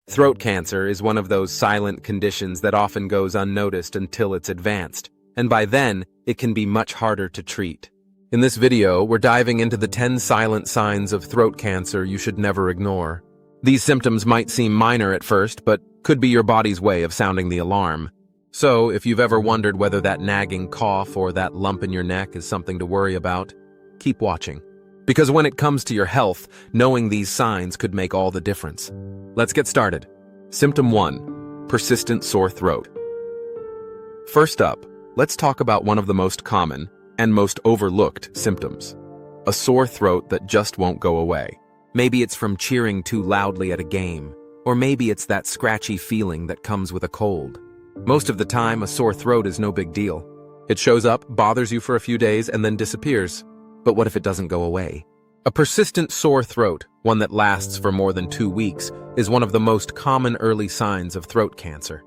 Throat cancer is one of those silent conditions that often goes unnoticed until it's advanced, and by then, it can be much harder to treat. In this video, we're diving into the 10 silent signs of throat cancer you should never ignore. These symptoms might seem minor at first, but could be your body's way of sounding the alarm. So, if you've ever wondered whether that nagging cough or that lump in your neck is something to worry about, keep watching. Because when it comes to your health, knowing these signs could make all the difference. Let's get started. Symptom 1. Persistent sore throat. First up, let's talk about one of the most common and most overlooked symptoms. A sore throat that just won't go away. Maybe it's from cheering too loudly at a game, or maybe it's that scratchy feeling that comes with a cold. Most of the time, a sore throat is no big deal. It shows up, bothers you for a few days, and then disappears. But what if it doesn't go away? A persistent sore throat, one that lasts for more than 2 weeks, is one of the most common early signs of throat cancer.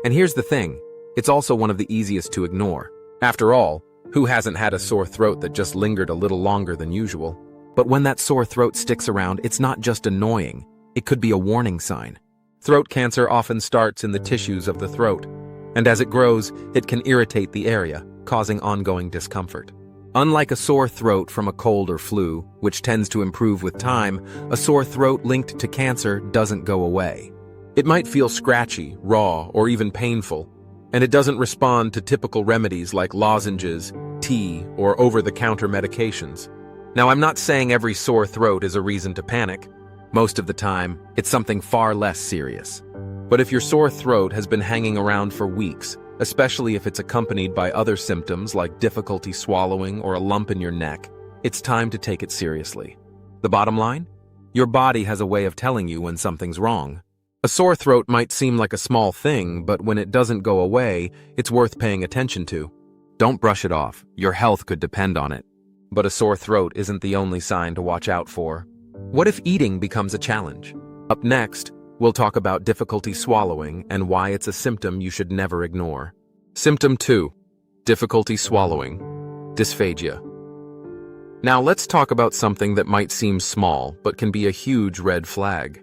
And here's the thing, it's also one of the easiest to ignore. After all, who hasn't had a sore throat that just lingered a little longer than usual? But when that sore throat sticks around, it's not just annoying, it could be a warning sign. Throat cancer often starts in the tissues of the throat, and as it grows, it can irritate the area, causing ongoing discomfort. Unlike a sore throat from a cold or flu, which tends to improve with time, a sore throat linked to cancer doesn't go away. It might feel scratchy, raw, or even painful, and it doesn't respond to typical remedies like lozenges, tea, or over-the-counter medications. Now, I'm not saying every sore throat is a reason to panic. Most of the time, it's something far less serious. But if your sore throat has been hanging around for weeks, especially if it's accompanied by other symptoms like difficulty swallowing or a lump in your neck, it's time to take it seriously. The bottom line? Your body has a way of telling you when something's wrong. A sore throat might seem like a small thing, but when it doesn't go away, it's worth paying attention to. Don't brush it off. Your health could depend on it. But a sore throat isn't the only sign to watch out for. What if eating becomes a challenge? Up next, we'll talk about difficulty swallowing and why it's a symptom you should never ignore. Symptom 2. Difficulty swallowing. Dysphagia. Now let's talk about something that might seem small, but can be a huge red flag.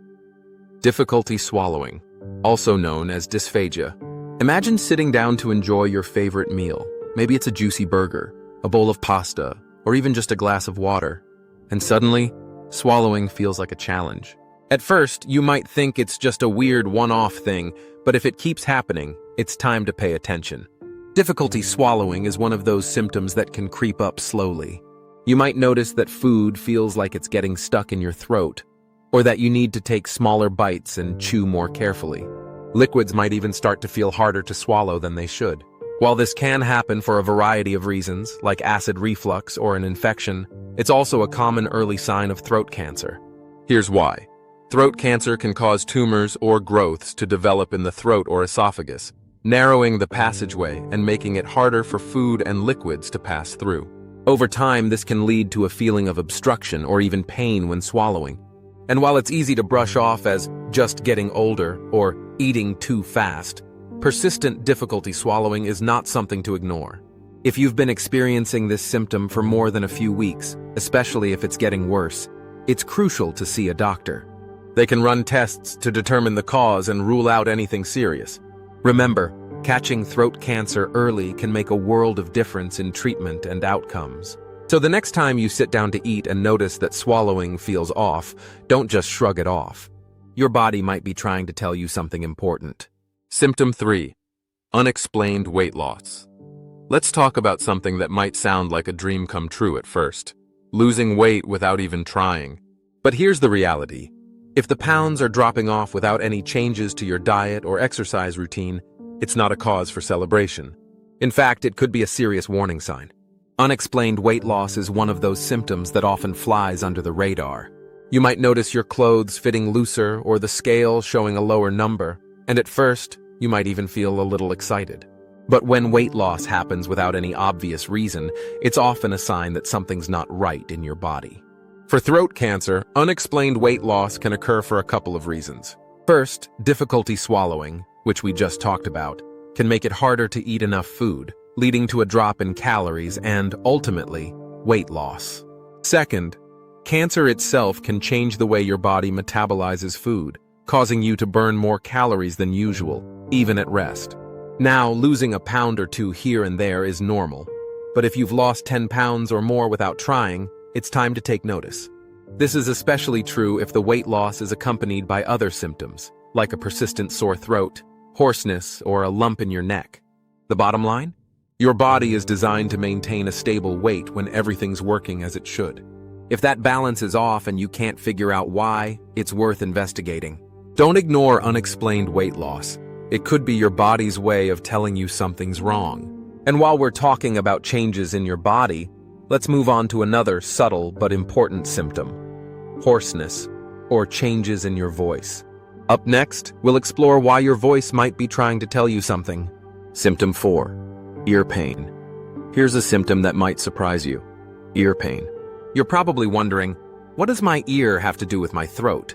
Difficulty swallowing, also known as dysphagia. Imagine sitting down to enjoy your favorite meal. Maybe it's a juicy burger, a bowl of pasta, or even just a glass of water. And suddenly, swallowing feels like a challenge. At first, you might think it's just a weird one-off thing, but if it keeps happening, it's time to pay attention. Difficulty swallowing is one of those symptoms that can creep up slowly. You might notice that food feels like it's getting stuck in your throat, or that you need to take smaller bites and chew more carefully. Liquids might even start to feel harder to swallow than they should. While this can happen for a variety of reasons, like acid reflux or an infection, it's also a common early sign of throat cancer. Here's why. Throat cancer can cause tumors or growths to develop in the throat or esophagus, narrowing the passageway and making it harder for food and liquids to pass through. Over time, this can lead to a feeling of obstruction or even pain when swallowing. And while it's easy to brush off as just getting older or eating too fast, persistent difficulty swallowing is not something to ignore. If you've been experiencing this symptom for more than a few weeks, especially if it's getting worse, it's crucial to see a doctor. They can run tests to determine the cause and rule out anything serious. Remember, catching throat cancer early can make a world of difference in treatment and outcomes. So the next time you sit down to eat and notice that swallowing feels off, don't just shrug it off. Your body might be trying to tell you something important. Symptom 3. Unexplained weight loss. Let's talk about something that might sound like a dream come true at first. Losing weight without even trying. But here's the reality. If the pounds are dropping off without any changes to your diet or exercise routine, it's not a cause for celebration. In fact, it could be a serious warning sign. Unexplained weight loss is one of those symptoms that often flies under the radar. You might notice your clothes fitting looser or the scale showing a lower number, and at first, you might even feel a little excited. But when weight loss happens without any obvious reason, it's often a sign that something's not right in your body. For throat cancer, unexplained weight loss can occur for a couple of reasons. First, difficulty swallowing, which we just talked about, can make it harder to eat enough food, leading to a drop in calories and, ultimately, weight loss. Second, cancer itself can change the way your body metabolizes food, causing you to burn more calories than usual, even at rest. Now, losing a pound or two here and there is normal, but if you've lost 10 pounds or more without trying, it's time to take notice. This is especially true if the weight loss is accompanied by other symptoms, like a persistent sore throat, hoarseness, or a lump in your neck. The bottom line? Your body is designed to maintain a stable weight when everything's working as it should. If that balance is off and you can't figure out why, it's worth investigating. Don't ignore unexplained weight loss. It could be your body's way of telling you something's wrong. And while we're talking about changes in your body, let's move on to another subtle but important symptom: hoarseness, or changes in your voice. Up next, we'll explore why your voice might be trying to tell you something. Symptom 4. Ear pain. Here's a symptom that might surprise you. Ear pain. You're probably wondering, what does my ear have to do with my throat?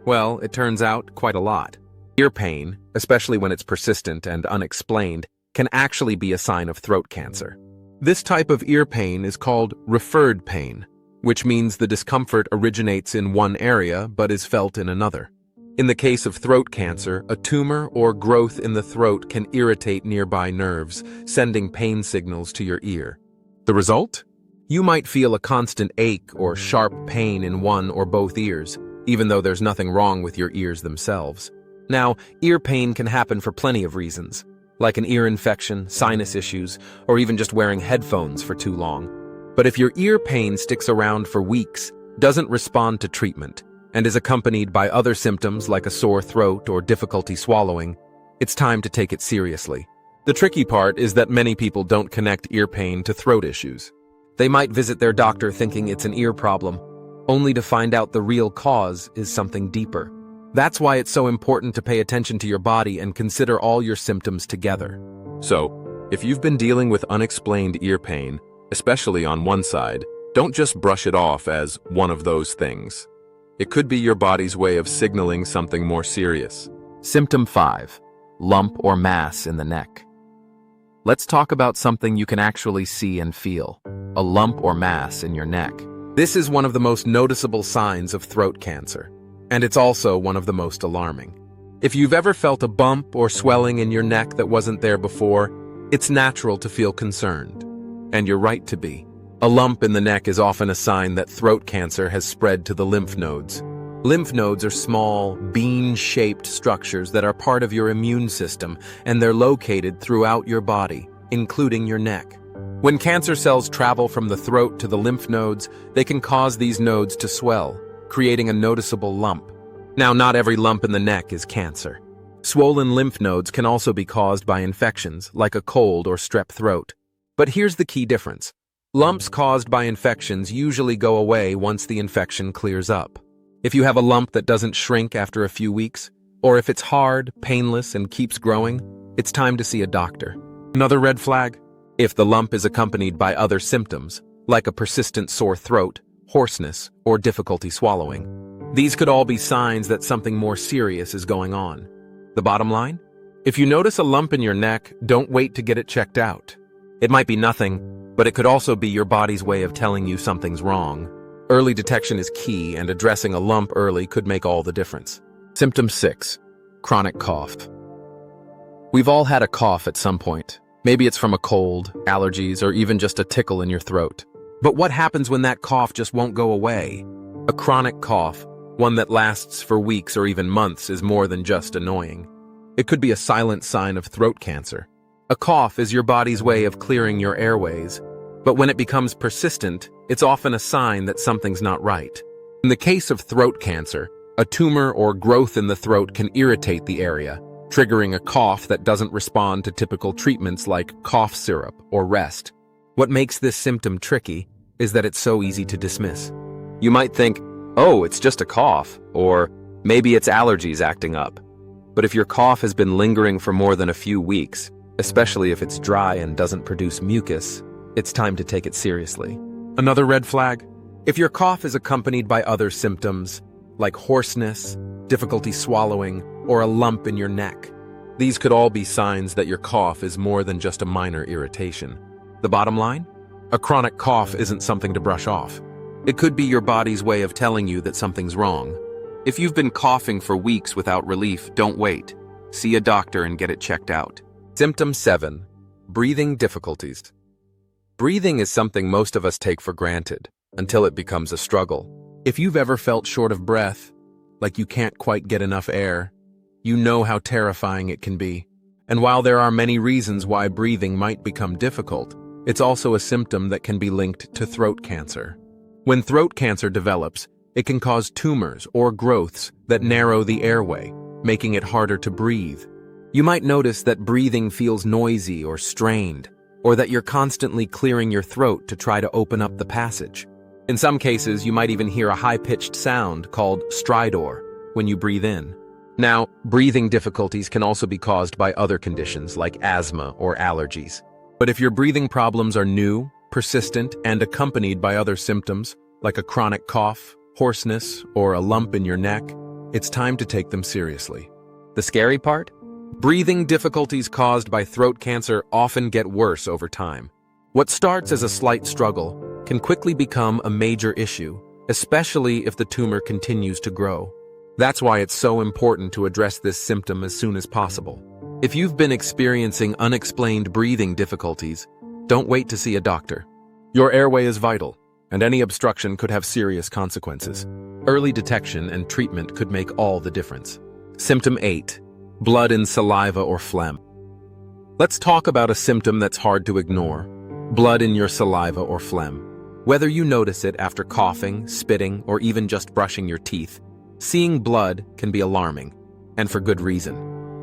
Well, it turns out quite a lot. Ear pain, especially when it's persistent and unexplained, can actually be a sign of throat cancer. This type of ear pain is called referred pain, which means the discomfort originates in one area but is felt in another. In the case of throat cancer, a tumor or growth in the throat can irritate nearby nerves, sending pain signals to your ear. The result? You might feel a constant ache or sharp pain in one or both ears, even though there's nothing wrong with your ears themselves. Now, ear pain can happen for plenty of reasons, like an ear infection, sinus issues, or even just wearing headphones for too long. But if your ear pain sticks around for weeks, doesn't respond to treatment, and is accompanied by other symptoms like a sore throat or difficulty swallowing, it's time to take it seriously. The tricky part is that many people don't connect ear pain to throat issues. They might visit their doctor thinking it's an ear problem, only to find out the real cause is something deeper. That's why it's so important to pay attention to your body and consider all your symptoms together. So, if you've been dealing with unexplained ear pain, especially on one side, don't just brush it off as one of those things. It could be your body's way of signaling something more serious. Symptom 5. Lump or mass in the neck. Let's talk about something you can actually see and feel: a lump or mass in your neck. This is one of the most noticeable signs of throat cancer, and it's also one of the most alarming. If you've ever felt a bump or swelling in your neck that wasn't there before, it's natural to feel concerned. And you're right to be. A lump in the neck is often a sign that throat cancer has spread to the lymph nodes. Lymph nodes are small, bean-shaped structures that are part of your immune system, and they're located throughout your body, including your neck. When cancer cells travel from the throat to the lymph nodes, they can cause these nodes to swell, creating a noticeable lump. Now, not every lump in the neck is cancer. Swollen lymph nodes can also be caused by infections, like a cold or strep throat. But here's the key difference. Lumps caused by infections usually go away once the infection clears up. If you have a lump that doesn't shrink after a few weeks, or if it's hard, painless, and keeps growing, it's time to see a doctor. Another red flag? If the lump is accompanied by other symptoms, like a persistent sore throat, hoarseness, or difficulty swallowing. These could all be signs that something more serious is going on. The bottom line? If you notice a lump in your neck, don't wait to get it checked out. It might be nothing, but it could also be your body's way of telling you something's wrong. Early detection is key, and addressing a lump early could make all the difference. Symptom 6. Chronic cough. We've all had a cough at some point. Maybe it's from a cold, allergies, or even just a tickle in your throat. But what happens when that cough just won't go away? A chronic cough, one that lasts for weeks or even months, is more than just annoying. It could be a silent sign of throat cancer. A cough is your body's way of clearing your airways, but when it becomes persistent, it's often a sign that something's not right. In the case of throat cancer, a tumor or growth in the throat can irritate the area, triggering a cough that doesn't respond to typical treatments like cough syrup or rest. What makes this symptom tricky is that it's so easy to dismiss. You might think, oh, it's just a cough, or maybe it's allergies acting up. But if your cough has been lingering for more than a few weeks, especially if it's dry and doesn't produce mucus, it's time to take it seriously. Another red flag? If your cough is accompanied by other symptoms, like hoarseness, difficulty swallowing, or a lump in your neck, these could all be signs that your cough is more than just a minor irritation. The bottom line? A chronic cough isn't something to brush off. It could be your body's way of telling you that something's wrong. If you've been coughing for weeks without relief, don't wait. See a doctor and get it checked out. Symptom 7. Breathing difficulties. Breathing is something most of us take for granted, until it becomes a struggle. If you've ever felt short of breath, like you can't quite get enough air, you know how terrifying it can be. And while there are many reasons why breathing might become difficult, it's also a symptom that can be linked to throat cancer. When throat cancer develops, it can cause tumors or growths that narrow the airway, making it harder to breathe. You might notice that breathing feels noisy or strained, or that you're constantly clearing your throat to try to open up the passage. In some cases, you might even hear a high-pitched sound called stridor when you breathe in. Now, breathing difficulties can also be caused by other conditions like asthma or allergies. But if your breathing problems are new, persistent, and accompanied by other symptoms, like a chronic cough, hoarseness, or a lump in your neck, it's time to take them seriously. The scary part? Breathing difficulties caused by throat cancer often get worse over time. What starts as a slight struggle can quickly become a major issue, especially if the tumor continues to grow. That's why it's so important to address this symptom as soon as possible. If you've been experiencing unexplained breathing difficulties, don't wait to see a doctor. Your airway is vital, and any obstruction could have serious consequences. Early detection and treatment could make all the difference. Symptom 8. Blood in saliva or phlegm. Let's talk about a symptom that's hard to ignore: blood in your saliva or phlegm. Whether you notice it after coughing, spitting, or even just brushing your teeth, seeing blood can be alarming, and for good reason.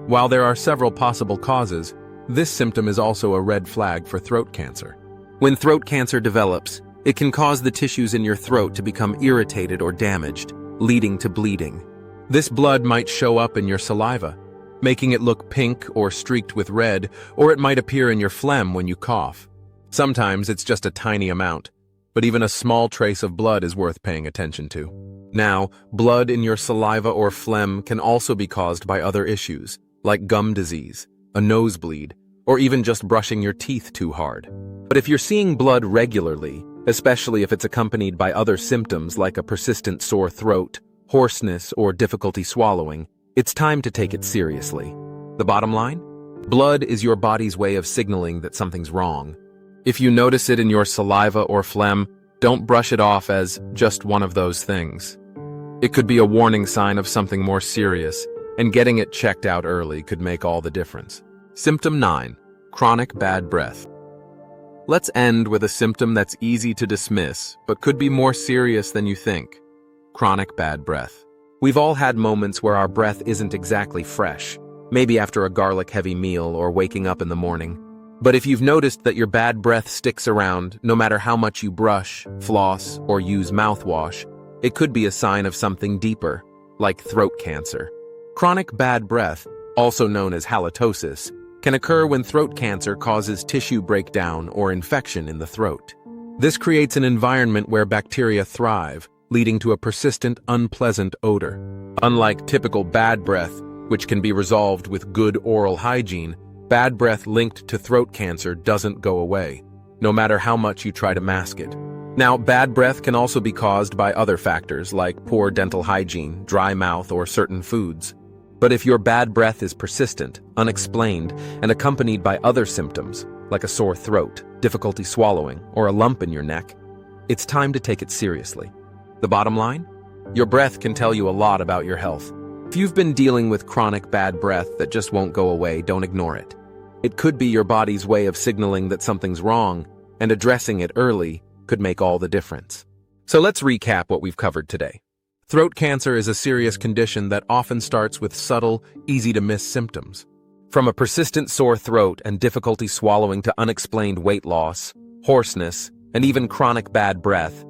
While there are several possible causes, this symptom is also a red flag for throat cancer. When throat cancer develops, it can cause the tissues in your throat to become irritated or damaged, leading to bleeding. This blood might show up in your saliva, making it look pink or streaked with red, or it might appear in your phlegm when you cough. Sometimes it's just a tiny amount, but even a small trace of blood is worth paying attention to. Now, blood in your saliva or phlegm can also be caused by other issues, like gum disease, a nosebleed, or even just brushing your teeth too hard. But if you're seeing blood regularly, especially if it's accompanied by other symptoms like a persistent sore throat, hoarseness, or difficulty swallowing, it's time to take it seriously. The bottom line? Blood is your body's way of signaling that something's wrong. If you notice it in your saliva or phlegm, don't brush it off as just one of those things. It could be a warning sign of something more serious, and getting it checked out early could make all the difference. Symptom 9. Chronic bad breath. Let's end with a symptom that's easy to dismiss, but could be more serious than you think. Chronic bad breath. We've all had moments where our breath isn't exactly fresh, maybe after a garlic-heavy meal or waking up in the morning. But if you've noticed that your bad breath sticks around, no matter how much you brush, floss, or use mouthwash, it could be a sign of something deeper, like throat cancer. Chronic bad breath, also known as halitosis, can occur when throat cancer causes tissue breakdown or infection in the throat. This creates an environment where bacteria thrive, leading to a persistent, unpleasant odor. Unlike typical bad breath, which can be resolved with good oral hygiene, bad breath linked to throat cancer doesn't go away, no matter how much you try to mask it. Now, bad breath can also be caused by other factors like poor dental hygiene, dry mouth, or certain foods. But if your bad breath is persistent, unexplained, and accompanied by other symptoms, like a sore throat, difficulty swallowing, or a lump in your neck, it's time to take it seriously. The bottom line? Your breath can tell you a lot about your health. If you've been dealing with chronic bad breath that just won't go away, don't ignore it. It could be your body's way of signaling that something's wrong, and addressing it early could make all the difference. So let's recap what we've covered today. Throat cancer is a serious condition that often starts with subtle, easy-to-miss symptoms. From a persistent sore throat and difficulty swallowing to unexplained weight loss, hoarseness, and even chronic bad breath,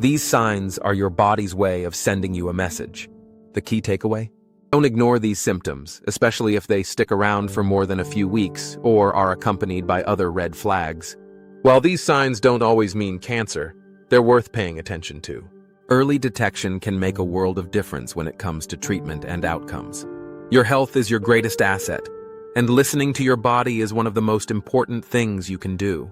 these signs are your body's way of sending you a message. The key takeaway? Don't ignore these symptoms, especially if they stick around for more than a few weeks or are accompanied by other red flags. While these signs don't always mean cancer, they're worth paying attention to. Early detection can make a world of difference when it comes to treatment and outcomes. Your health is your greatest asset, and listening to your body is one of the most important things you can do.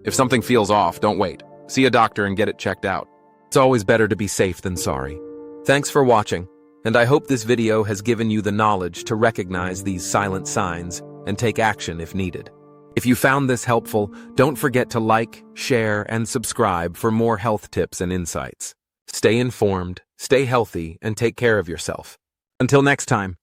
If something feels off, don't wait. See a doctor and get it checked out. It's always better to be safe than sorry. Thanks for watching, And I hope this video has given you the knowledge to recognize these silent signs and take action if needed. If you found this helpful, don't forget to like, share, and subscribe for more health tips and insights. Stay informed, stay healthy, and take care of yourself. Until next time.